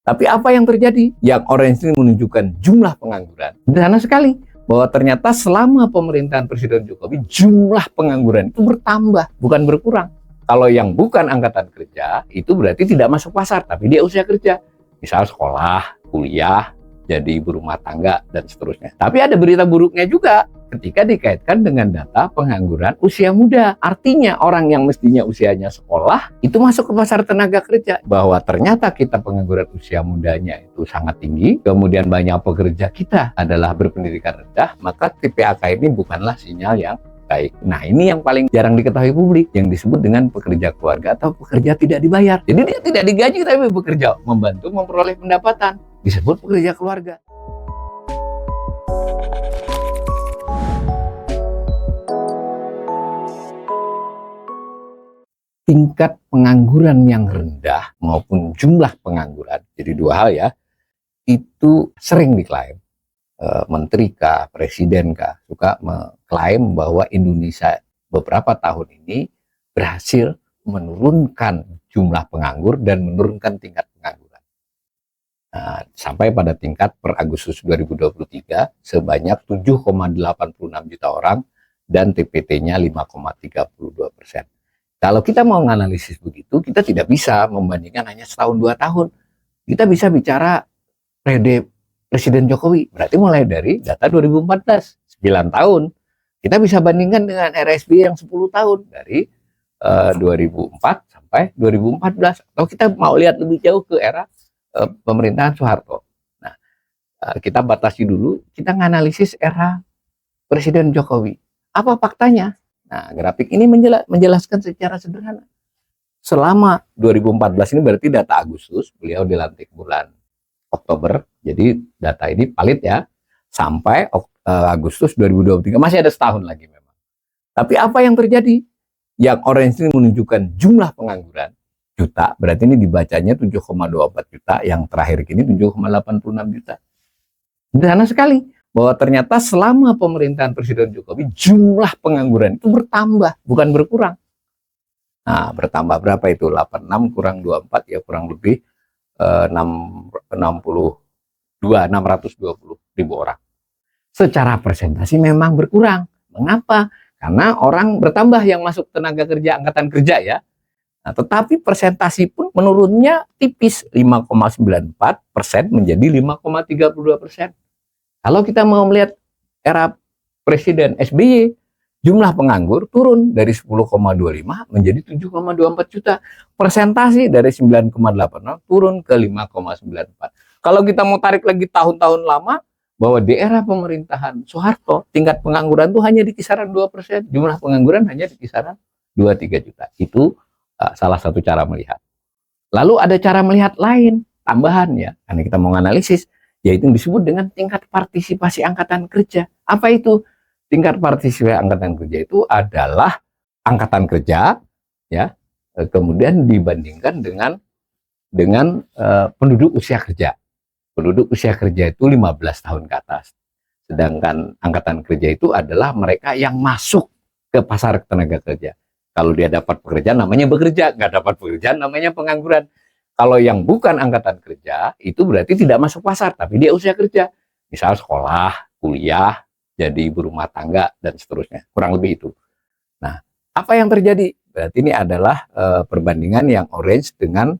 Tapi apa yang terjadi? Yang orange ini menunjukkan jumlah pengangguran. Sederhana sekali, bahwa ternyata selama pemerintahan Presiden Jokowi, jumlah pengangguran itu bertambah, bukan berkurang. Kalau yang bukan angkatan kerja, itu berarti tidak masuk pasar, tapi dia usia kerja. Misal sekolah, kuliah, jadi ibu rumah tangga, dan seterusnya. Tapi ada berita buruknya juga ketika dikaitkan dengan data pengangguran usia muda. Artinya orang yang mestinya usianya sekolah, itu masuk ke pasar tenaga kerja. Bahwa ternyata kita pengangguran usia mudanya itu sangat tinggi, kemudian banyak pekerja kita adalah berpendidikan rendah, maka TPAK ini bukanlah sinyal yang baik. Nah, ini yang paling jarang diketahui publik, yang disebut dengan pekerja keluarga atau pekerja tidak dibayar. Jadi dia tidak digaji tapi bekerja, membantu memperoleh pendapatan. Disebut pekerja keluarga. Tingkat pengangguran yang rendah maupun jumlah pengangguran, jadi dua hal ya, itu sering diklaim. Menteri kah, presiden kah, suka mengklaim bahwa Indonesia beberapa tahun ini berhasil menurunkan jumlah penganggur dan menurunkan tingkat pengangguran. Nah, sampai pada tingkat per Agustus 2023 sebanyak 7,86 juta orang dan TPT-nya 5,32%. Kalau kita mau menganalisis begitu, kita tidak bisa membandingkan hanya setahun 2 tahun. Kita bisa bicara periode Presiden Jokowi, berarti mulai dari data 2014, 9 tahun. Kita bisa bandingkan dengan RSB yang 10 tahun, dari 2004 sampai 2014. Atau kita mau lihat lebih jauh ke era pemerintahan Soeharto. Nah, kita batasi dulu, kita menganalisis era Presiden Jokowi. Apa faktanya? Nah, grafik ini menjelaskan secara sederhana. Selama 2014 ini berarti data Agustus, beliau dilantik bulan Oktober, jadi data ini valid ya, sampai Agustus 2023, masih ada setahun lagi memang. Tapi apa yang terjadi? Yang orange ini menunjukkan jumlah pengangguran, juta, berarti ini dibacanya 7,24 juta, yang terakhir ini 7,86 juta. Sederhana sekali, bahwa ternyata selama pemerintahan Presiden Jokowi, jumlah pengangguran itu bertambah, bukan berkurang. Nah, bertambah berapa itu? 86 kurang 24, ya kurang lebih 620 ribu orang. Secara presentasi memang berkurang. Mengapa? Karena orang bertambah yang masuk tenaga kerja, angkatan kerja ya. Nah, tetapi presentasi pun menurunnya tipis, 5,94% menjadi 5,32%. Kalau kita mau melihat era Presiden SBY, jumlah penganggur turun dari 10,25 menjadi 7,24 juta. Persentasi dari 9,80 turun ke 5,94. Kalau kita mau tarik lagi tahun-tahun lama, bahwa di era pemerintahan Soeharto, tingkat pengangguran itu hanya di kisaran 2%. Jumlah pengangguran hanya di kisaran 2-3 juta. Itu salah satu cara melihat. Lalu ada cara melihat lain, tambahan ya, karena kita mau analisis, yaitu disebut dengan tingkat partisipasi angkatan kerja. Apa itu? Tingkat partisipasi angkatan kerja itu adalah angkatan kerja, ya, kemudian dibandingkan dengan penduduk usia kerja. Penduduk usia kerja itu 15 tahun ke atas. Sedangkan angkatan kerja itu adalah mereka yang masuk ke pasar tenaga kerja. Kalau dia dapat pekerjaan namanya bekerja, nggak dapat pekerjaan namanya pengangguran. Kalau yang bukan angkatan kerja itu berarti tidak masuk pasar, tapi dia usia kerja. Misal sekolah, kuliah, jadi ibu rumah tangga, dan seterusnya. Kurang lebih itu. Nah, apa yang terjadi? Berarti ini adalah perbandingan yang orange dengan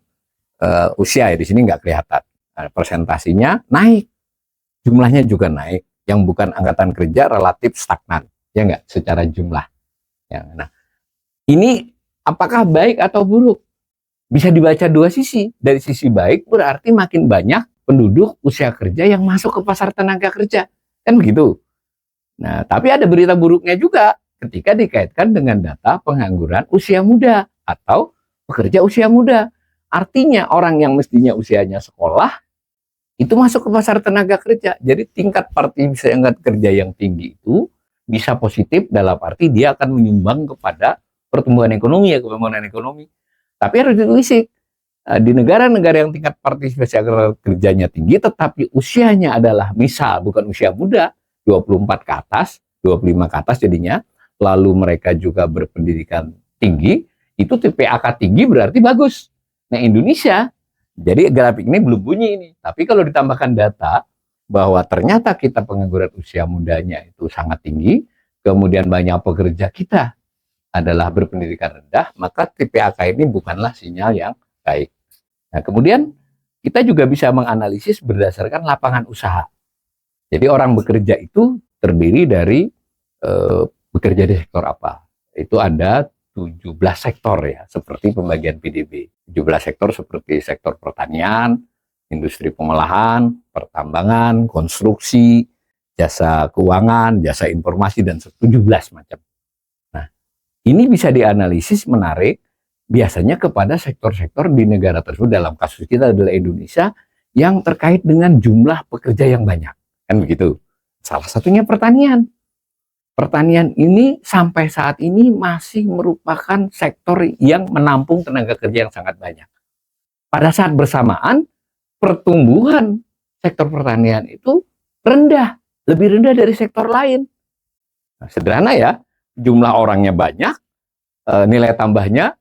usia ya. Di sini nggak kelihatan. Nah, persentasinya naik, jumlahnya juga naik. Yang bukan angkatan kerja relatif stagnan, ya nggak, secara jumlah. Ya, nah, ini apakah baik atau buruk? Bisa dibaca dua sisi. Dari sisi baik berarti makin banyak penduduk usia kerja yang masuk ke pasar tenaga kerja, kan begitu. Nah, tapi ada berita buruknya juga ketika dikaitkan dengan data pengangguran usia muda atau pekerja usia muda. Artinya orang yang mestinya usianya sekolah itu masuk ke pasar tenaga kerja. Jadi tingkat partisipasi angkatan kerja yang tinggi itu bisa positif dalam arti dia akan menyumbang kepada pertumbuhan ekonomi ya, pembangunan ekonomi. Tapi harus ditelisik. Di negara-negara yang tingkat partisipasi angkatan kerjanya tinggi tetapi usianya adalah misal bukan usia muda, 24 ke atas, 25 ke atas jadinya, lalu mereka juga berpendidikan tinggi, itu TPAK tinggi berarti bagus. Nah, Indonesia Jadi grafik ini belum bunyi ini. Tapi kalau ditambahkan data bahwa ternyata kita pengangguran usia mudanya itu sangat tinggi, kemudian banyak pekerja kita adalah berpendidikan rendah, maka TPAK ini bukanlah sinyal yang baik. Nah, kemudian kita juga bisa menganalisis berdasarkan lapangan usaha. Jadi orang bekerja itu terdiri dari bekerja di sektor apa? Itu ada 17 sektor ya, seperti pembagian PDB. 17 sektor seperti sektor pertanian, industri pengolahan, pertambangan, konstruksi, jasa keuangan, jasa informasi, dan 17 macam. Nah, ini bisa dianalisis menarik biasanya kepada sektor-sektor di negara tersebut, dalam kasus kita adalah Indonesia, yang terkait dengan jumlah pekerja yang banyak. Kan begitu. Salah satunya pertanian. Pertanian ini sampai saat ini masih merupakan sektor yang menampung tenaga kerja yang sangat banyak. Pada saat bersamaan, pertumbuhan sektor pertanian itu rendah, lebih rendah dari sektor lain. Nah, sederhana ya, jumlah orangnya banyak, nilai tambahnya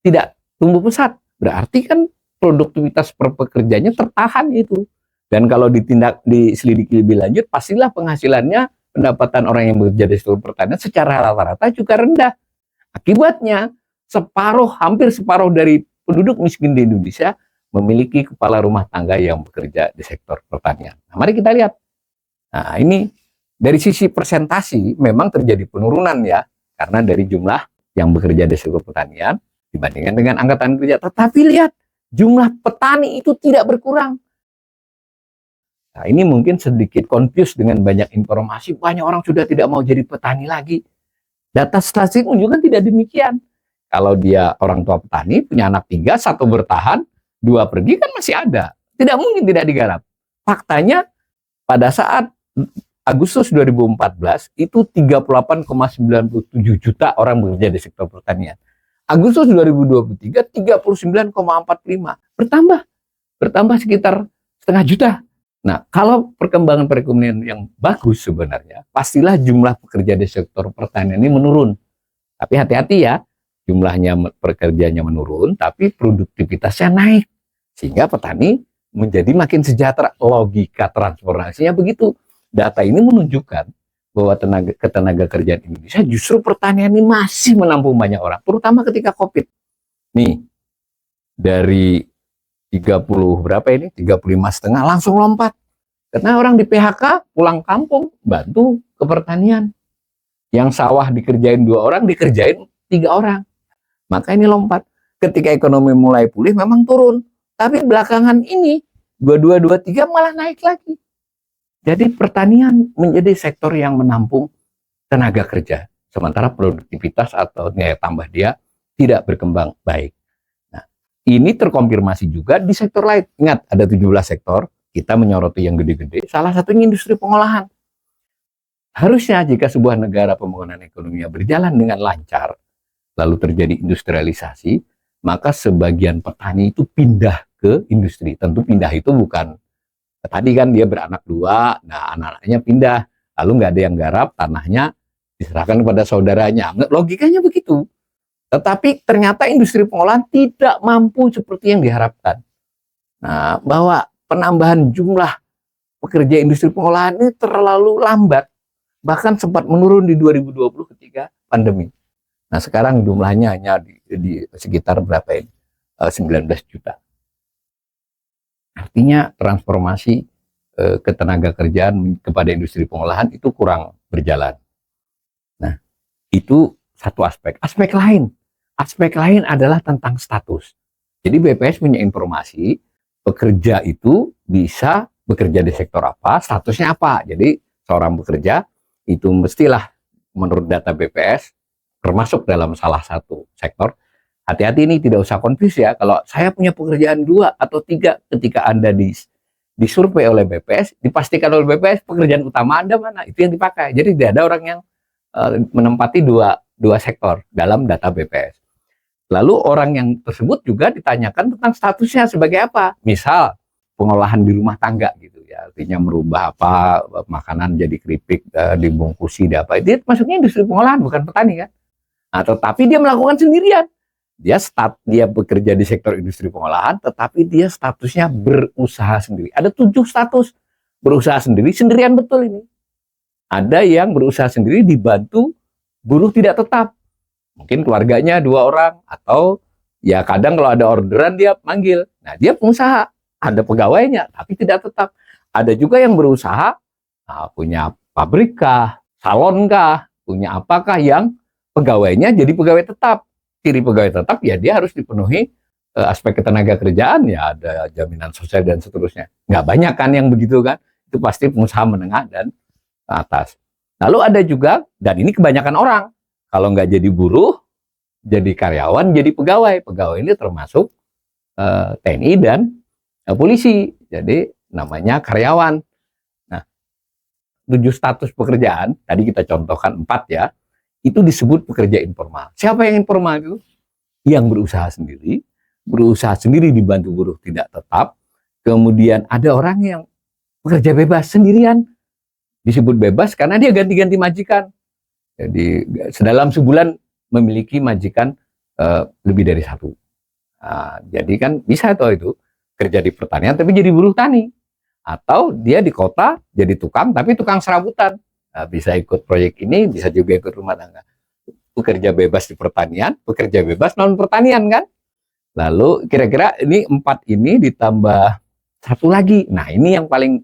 tidak tumbuh pesat. Berarti kan produktivitas per pekerjanya tertahan itu. Dan kalau diselidiki lebih lanjut, pastilah penghasilannya, pendapatan orang yang bekerja di sektor pertanian secara rata-rata juga rendah. Akibatnya, hampir separuh dari penduduk miskin di Indonesia memiliki kepala rumah tangga yang bekerja di sektor pertanian. Nah, mari kita lihat. Nah, ini dari sisi persentasi memang terjadi penurunan ya, karena dari jumlah yang bekerja di sektor pertanian dibandingkan dengan angkatan kerja. Tetapi lihat, jumlah petani itu tidak berkurang. Nah, ini mungkin sedikit confused dengan banyak informasi, banyak orang sudah tidak mau jadi petani lagi. Data statistik menunjukkan tidak demikian. Kalau dia orang tua petani, punya anak 3, 1 bertahan, 2 pergi, kan masih ada. Tidak mungkin tidak digarap. Faktanya, pada saat Agustus 2014, itu 38,97 juta orang bekerja di sektor pertanian. Agustus 2023, 39,45. Bertambah sekitar setengah juta. Nah, kalau perkembangan perekonomian yang bagus sebenarnya, pastilah jumlah pekerja di sektor pertanian ini menurun. Tapi hati-hati ya, jumlahnya pekerjanya menurun, tapi produktivitasnya naik. Sehingga petani menjadi makin sejahtera. Logika transformasinya begitu. Data ini menunjukkan bahwa tenaga kerjaan Indonesia justru pertanian ini masih menampung banyak orang, terutama ketika COVID. Nih, dari 30 berapa ini? 35,5 langsung lompat. Karena orang di PHK pulang kampung bantu ke pertanian. Yang sawah dikerjain 2 orang, dikerjain 3 orang. Maka ini lompat. Ketika ekonomi mulai pulih memang turun. Tapi belakangan ini 22-23 malah naik lagi. Jadi pertanian menjadi sektor yang menampung tenaga kerja. Sementara produktivitas atau nilai tambah dia tidak berkembang baik. Ini terkonfirmasi juga di sektor lain. Ingat, ada 17 sektor, kita menyoroti yang gede-gede, salah satunya industri pengolahan. Harusnya jika sebuah negara pembangunan ekonominya berjalan dengan lancar, lalu terjadi industrialisasi, maka sebagian petani itu pindah ke industri. Tentu pindah itu bukan, tadi kan dia beranak 2, nah anak-anaknya pindah, lalu nggak ada yang garap, tanahnya diserahkan kepada saudaranya. Logikanya begitu. Tetapi ternyata industri pengolahan tidak mampu seperti yang diharapkan. Nah, bahwa penambahan jumlah pekerja industri pengolahan ini terlalu lambat. Bahkan sempat menurun di 2020 ketika pandemi. Nah, sekarang jumlahnya hanya di sekitar berapa ini? 19 juta. Artinya transformasi ketenaga kerjaan kepada industri pengolahan itu kurang berjalan. Nah, itu satu aspek. Aspek lain adalah tentang status. Jadi BPS punya informasi, pekerja itu bisa bekerja di sektor apa, statusnya apa. Jadi seorang pekerja itu mestilah menurut data BPS termasuk dalam salah satu sektor. Hati-hati ini, tidak usah confuse ya. Kalau saya punya pekerjaan 2 atau 3, ketika Anda disurvei oleh BPS, dipastikan oleh BPS pekerjaan utama Anda mana, itu yang dipakai. Jadi tidak ada orang yang menempati dua sektor dalam data BPS. Lalu orang yang tersebut juga ditanyakan tentang statusnya sebagai apa. Misal pengolahan di rumah tangga gitu ya, artinya merubah apa, makanan jadi keripik, dibungkusi, apa. Itu masuknya industri pengolahan, bukan petani kan. Nah, tetapi dia melakukan sendirian. dia bekerja di sektor industri pengolahan, tetapi dia statusnya berusaha sendiri. Ada 7 status berusaha sendiri, sendirian betul ini. Ada yang berusaha sendiri dibantu buruh tidak tetap. Mungkin keluarganya 2 orang, atau ya kadang kalau ada orderan dia manggil. Nah, dia pengusaha, ada pegawainya, tapi tidak tetap. Ada juga yang berusaha, punya pabrik kah, salon kah, punya apakah yang pegawainya jadi pegawai tetap. Ciri pegawai tetap ya dia harus dipenuhi aspek ketenaga kerjaan, ya ada jaminan sosial dan seterusnya. Nggak banyak kan yang begitu kan, itu pasti pengusaha menengah dan ke atas. Lalu ada juga, dan ini kebanyakan orang, kalau nggak jadi buruh, jadi karyawan, jadi pegawai. Pegawai ini termasuk TNI dan polisi, jadi namanya karyawan. Nah, 7 status pekerjaan, tadi kita contohkan 4 ya, itu disebut pekerja informal. Siapa yang informal itu? Yang berusaha sendiri dibantu buruh tidak tetap. Kemudian ada orang yang bekerja bebas sendirian, disebut bebas karena dia ganti-ganti majikan. Jadi dalam sebulan memiliki majikan lebih dari 1. Jadi kan bisa itu kerja di pertanian tapi jadi buruh tani, atau dia di kota jadi tukang tapi tukang serabutan. Bisa ikut proyek ini, bisa juga ikut rumah tangga. Pekerja bebas di pertanian, pekerja bebas non pertanian kan. Lalu kira-kira ini 4 ini ditambah 1 lagi. Nah, ini yang paling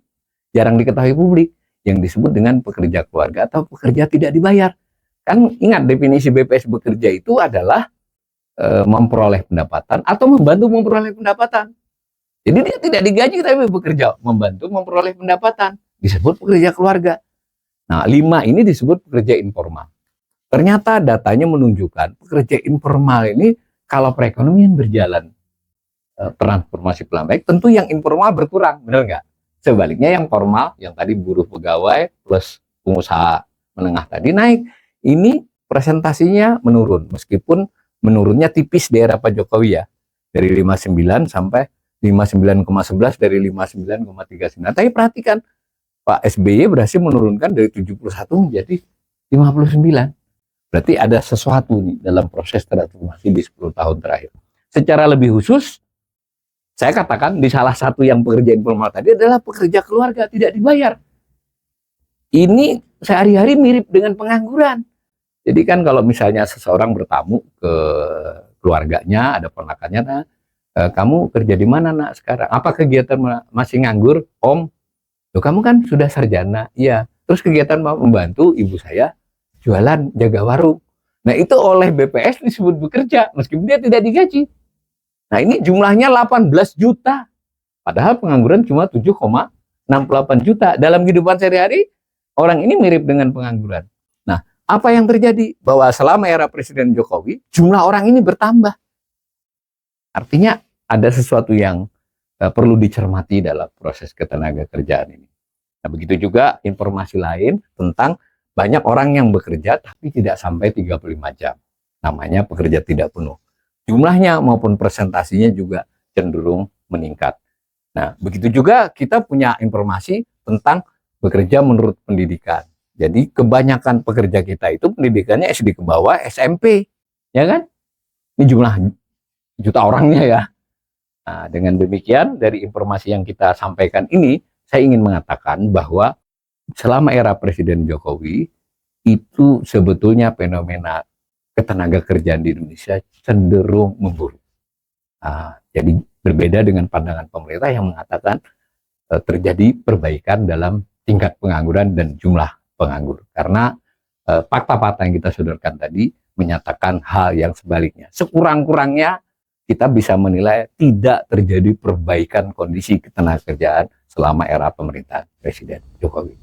jarang diketahui publik, yang disebut dengan pekerja keluarga atau pekerja tidak dibayar. Kan ingat definisi BPS bekerja itu adalah memperoleh pendapatan atau membantu memperoleh pendapatan. Jadi dia tidak digaji tapi bekerja membantu memperoleh pendapatan. Disebut pekerja keluarga. Nah, 5 ini disebut pekerja informal. Ternyata datanya menunjukkan pekerja informal ini kalau perekonomian berjalan transformasi pelan baik, tentu yang informal berkurang, benar nggak? Sebaliknya yang formal, yang tadi buruh pegawai plus pengusaha menengah tadi naik. Ini presentasinya menurun, meskipun menurunnya tipis di era Pak Jokowi ya, dari 59 sampai 59,11 dari 59,39. Tapi perhatikan, Pak SBY berhasil menurunkan dari 71 menjadi 59. Berarti ada sesuatu nih dalam proses transformasi di 10 tahun terakhir. Secara lebih khusus, saya katakan di salah satu yang pekerja informal tadi adalah pekerja keluarga tidak dibayar. Ini sehari-hari mirip dengan pengangguran. Jadi kan kalau misalnya seseorang bertamu ke keluarganya, ada ponakannya, nah, kamu kerja di mana nak sekarang? Apa kegiatan masih nganggur, Om? Loh, kamu kan sudah sarjana, iya. Terus kegiatan mau membantu ibu saya jualan, jaga warung. Nah, itu oleh BPS disebut bekerja, meskipun dia tidak digaji. Nah, ini jumlahnya 18 juta. Padahal pengangguran cuma 7,68 juta. Dalam kehidupan sehari-hari, orang ini mirip dengan pengangguran. Nah, apa yang terjadi? Bahwa selama era Presiden Jokowi, jumlah orang ini bertambah. Artinya ada sesuatu yang perlu dicermati dalam proses ketenaga kerjaan ini. Nah, begitu juga informasi lain tentang banyak orang yang bekerja tapi tidak sampai 35 jam. Namanya pekerja tidak penuh. Jumlahnya maupun presentasinya juga cenderung meningkat. Nah, begitu juga kita punya informasi tentang bekerja menurut pendidikan. Jadi kebanyakan pekerja kita itu pendidikannya SD ke bawah, SMP. Ya kan? Ini jumlah juta orangnya ya. Nah, dengan demikian dari informasi yang kita sampaikan ini, saya ingin mengatakan bahwa selama era Presiden Jokowi itu sebetulnya fenomena ketenaga kerjaan di Indonesia cenderung memburuk. Jadi berbeda dengan pandangan pemerintah yang mengatakan terjadi perbaikan dalam tingkat pengangguran dan jumlah penganggur. Karena fakta-fakta yang kita sodorkan tadi menyatakan hal yang sebaliknya. Sekurang-kurangnya kita bisa menilai tidak terjadi perbaikan kondisi ketenagakerjaan selama era pemerintahan Presiden Jokowi.